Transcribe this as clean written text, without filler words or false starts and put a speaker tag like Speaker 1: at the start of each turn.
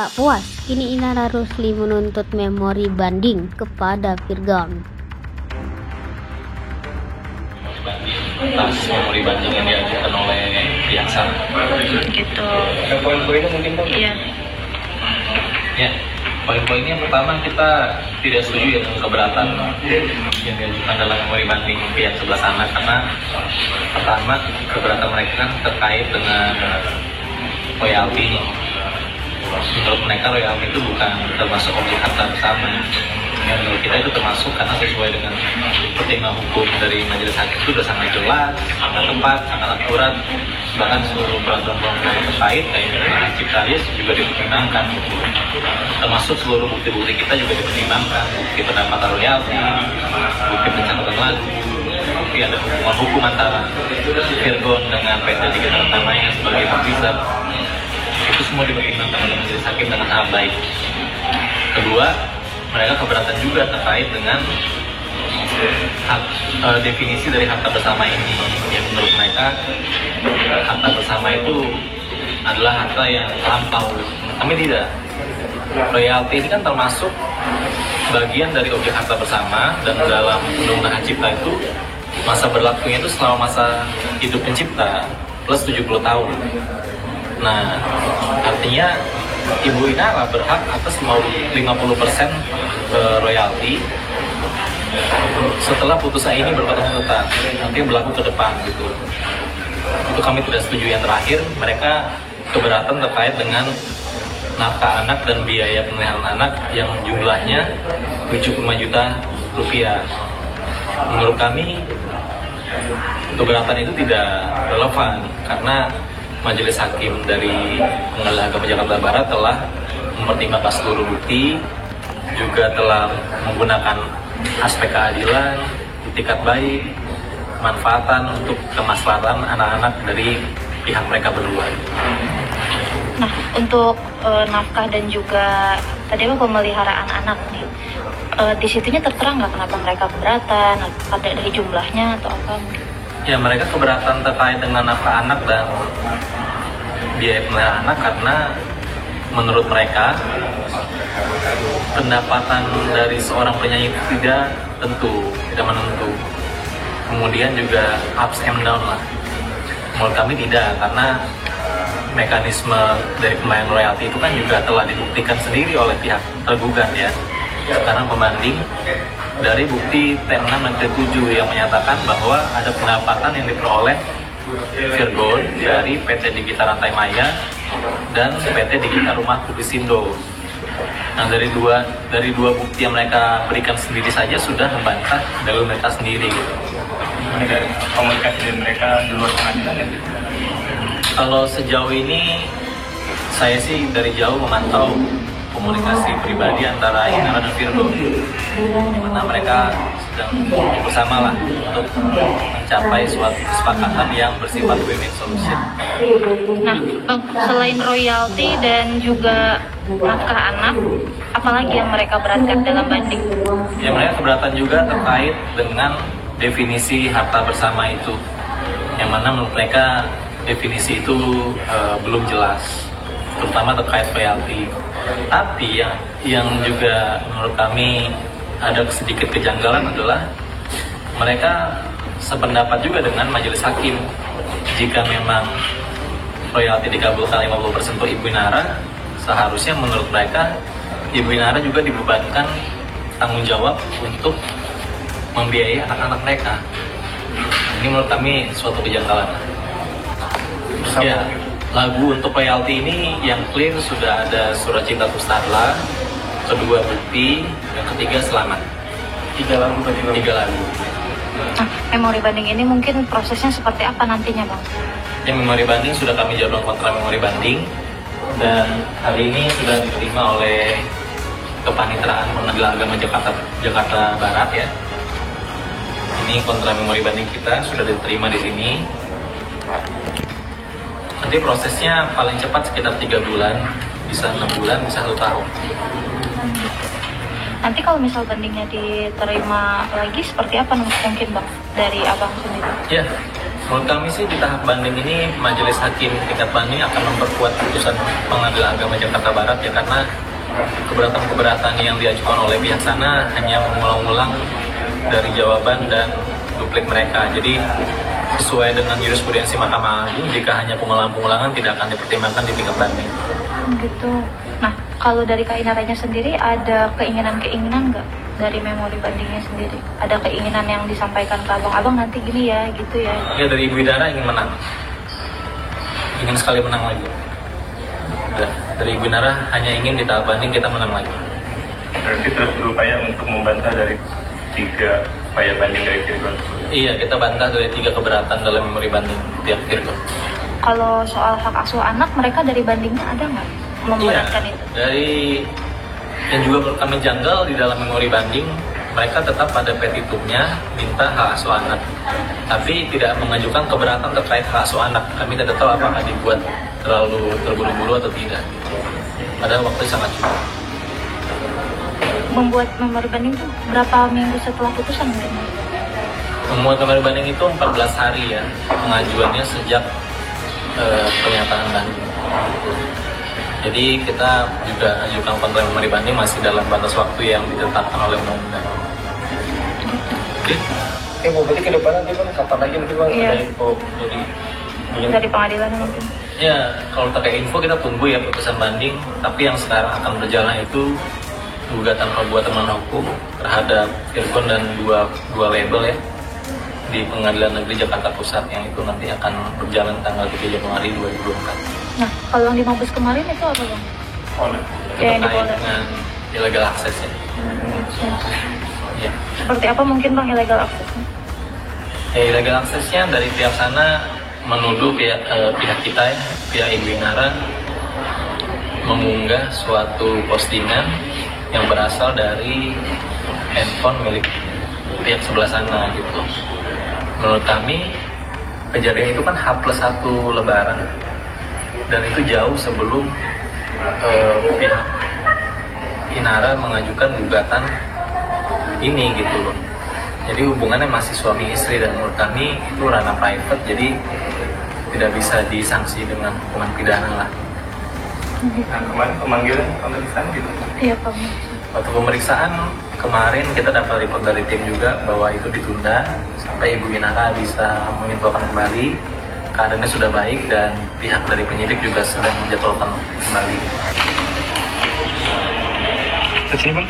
Speaker 1: Tak puas, kini Inara Rusli menuntut memori banding kepada Virgon.
Speaker 2: Atas memori banding yang diajukan oleh pihak sana.
Speaker 3: Gitu.
Speaker 2: Ada poin-poinnya mungkin Bang?
Speaker 3: Iya.
Speaker 2: Ya, poin-poinnya pertama kita tidak setuju dengan keberatan yang diajukan dalam memori banding pihak sebelah sana, karena pertama keberatan mereka kan terkait dengan royalti. Menurut mereka royalti itu bukan termasuk objek harta bersama. Menurut kita itu termasuk karena sesuai dengan pertimbangan hukum dari majelis hakim itu sudah sangat jelas, sangat tepat, sangat akurat. Bahkan seluruh peraturan-peraturan terkait kayak hak cipta juga dipertimbangkan. Termasuk seluruh bukti-bukti kita juga dipertimbangkan. Bukti pendapatan royalti, bukti pencatatan lagu, bukti ada hubungan hukum antara Virgon dengan PT Digital Rantai sebagai publisher. Itu semua dipertimbangkan oleh majelis hakim dengan sangat baik. Kedua, mereka keberatan juga terkait dengan definisi dari harta bersama ini, yang menurut mereka harta bersama itu adalah harta yang lampau. Kami tidak. Royalti ini kan termasuk bagian dari objek harta bersama, dan dalam undang-undang hak cipta itu masa berlakunya itu selama masa hidup pencipta plus 70 tahun. Nah, artinya Ibu Inara berhak atas 50% royalti setelah putusan ini berlaku tetap, nanti berlaku ke depan gitu. Itu kami tidak setuju. Yang terakhir, mereka keberatan terkait dengan nafkah anak dan biaya pemeliharaan anak yang jumlahnya 75 juta rupiah. Menurut kami keberatan itu tidak relevan karena Majelis Hakim dari Pengadilan Agama Jakarta Barat telah mempertimbangkan seluruh bukti, juga telah menggunakan aspek keadilan, itikat baik, manfaatan untuk kemaslahatan anak-anak dari pihak mereka berdua.
Speaker 3: Nah, untuk nafkah dan juga tadi apa pemeliharaan anak nih, di situnya tertera nggak kenapa mereka keberatan? Ada dari jumlahnya atau apa?
Speaker 2: Ya, mereka keberatan terkait dengan nafkah anak dan biaya pemeliharaan anak karena menurut mereka pendapatan dari seorang penyanyi itu tidak menentu. Kemudian juga ups and down lah. Menurut kami tidak, karena mekanisme dari pembayaran royalti itu kan juga telah dibuktikan sendiri oleh pihak tergugat ya. Sekarang pembanding dari bukti T6 dan T7 yang menyatakan bahwa ada pendapatan yang diperoleh Virgon dari PT Digital Rantai Maya dan PT Digital Rumah Publisindo. Nah, dari dua bukti yang mereka berikan sendiri saja sudah membantah dalil mereka sendiri gitu.
Speaker 4: Komunikasi dengan mereka di luar pengadilan.
Speaker 2: Kalau sejauh ini saya sih dari jauh memantau komunikasi pribadi antara Inara dan Virgon, mana mereka sedang bersama lah untuk mencapai suatu kesepakatan yang bersifat win-win solution.
Speaker 3: Nah, Bang, selain royalti dan juga nafkah anak, apalagi yang mereka beratkan dalam banding?
Speaker 2: Ya, mereka keberatan juga terkait dengan definisi harta bersama itu, yang mana menurut mereka definisi itu belum jelas, terutama terkait royalti. Tapi yang juga menurut kami ada sedikit kejanggalan adalah mereka sependapat juga dengan majelis hakim. Jika memang royalti dikabulkan 50% untuk Ibu Inara, seharusnya menurut mereka Ibu Inara juga dibebankan tanggung jawab untuk membiayai anak-anak mereka. Ini menurut kami suatu kejanggalan. Ya, lagu untuk royalti ini yang clear sudah ada surat cinta Tustadla, kedua bukti, yang ketiga selamat. 3 lagu.
Speaker 3: Nah, memori banding ini mungkin prosesnya seperti apa nantinya, Bang?
Speaker 2: Yang memori banding sudah kami jadwal kontra memori banding, dan hari ini sudah diterima oleh Kepanitraan Pengadilan Agama Jakarta Barat ya. Ini kontra memori banding kita sudah diterima di sini. Nanti prosesnya paling cepat sekitar 3 bulan, bisa 6 bulan, bisa 1 tahun.
Speaker 3: Nanti kalau misal bandingnya diterima lagi, seperti apa mungkin, Bang, dari Abang sendiri?
Speaker 2: Ya, Menurut kami sih di tahap banding ini Majelis Hakim tingkat banding akan memperkuat putusan Pengadilan Agama Jakarta Barat ya, karena keberatan-keberatan yang diajukan oleh pihak sana hanya mengulang-ulang dari jawaban dan duplik mereka. Jadi sesuai dengan jurisprudensi Mahkamah Agung, jika hanya pengulangan-pengulangan tidak akan dipertimbangkan di tingkat banding.
Speaker 3: Gitu. Nah, kalau dari Kak Inaranya sendiri ada keinginan-keinginan nggak dari memori bandingnya sendiri? Ada keinginan yang disampaikan ke abang nanti gini ya, gitu ya?
Speaker 2: Ya, dari Ibu Inara ingin menang. Ingin sekali menang lagi. Dari Ibu Inara hanya ingin di tahap banding kita menang lagi.
Speaker 4: Berarti terus berupaya untuk membantah dari 3 upaya banding dari Virgon.
Speaker 2: Iya, kita bantah dari 3 keberatan dalam memori banding pihak Virgon.
Speaker 3: Kalau soal hak asuh anak, mereka dari bandingnya ada nggak memberatkan itu?
Speaker 2: Dari yang juga menurut kami janggal di dalam memori banding, mereka tetap pada petitumnya minta hak asuh anak, tapi tidak mengajukan keberatan terkait hak asuh anak. Kami tidak tahu apakah dibuat terlalu terburu-buru atau tidak. Padahal waktu sangat cukup.
Speaker 3: Membuat memori banding itu berapa minggu setelah putusan mungkin?
Speaker 2: Membuat memori banding itu 14 hari ya, pengajuannya sejak pernyataan banding. Jadi kita juga ajukan kontra memori banding masih dalam batas waktu yang ditetapkan oleh undang-undang. Oke.
Speaker 4: Berarti ke depan nanti Bang, kapan lagi mungkin Bang
Speaker 3: Iya.
Speaker 4: ada info
Speaker 3: Dari pengadilan mungkin?
Speaker 2: Ya, kalau terkait info kita tunggu ya putusan banding. Tapi yang sekarang akan berjalan itu gugatan perbuatan melawan hukum terhadap Virgon dan dua label ya di Pengadilan Negeri Jakarta Pusat, yang itu nanti akan berjalan tanggal 3 Januari 2024.
Speaker 3: Nah, kalau yang di Mabes kemarin itu apa Bang?
Speaker 2: Itu
Speaker 3: Yang di
Speaker 2: terkait
Speaker 3: Polda.
Speaker 2: dengan illegal access ya. Ya.
Speaker 3: Seperti apa mungkin Bang illegal access-nya?
Speaker 2: Illegal access-nya dari pihak sana menuduh pihak kita ya, pihak Ibu Inara mengunggah suatu postingan yang berasal dari handphone milik pihak sebelah sana gitu. Menurut kami kejadian itu kan H+1 Lebaran, dan itu jauh sebelum pihak Inara mengajukan gugatan ini gitu loh. Jadi hubungannya masih suami istri, dan menurut kami itu ranah private, jadi tidak bisa disanksi dengan hukuman pidana lah.
Speaker 4: Nah, kemarin pemanggilan pemeriksaan gitu.
Speaker 3: Iya Bang.
Speaker 2: Waktu pemeriksaan kemarin kita dapat report dari tim juga bahwa itu ditunda sampai Ibu Inara bisa menginfokan kembali keadaannya sudah baik, dan pihak dari penyidik juga sedang menjadwalkan kembali.
Speaker 4: Kesini Bang.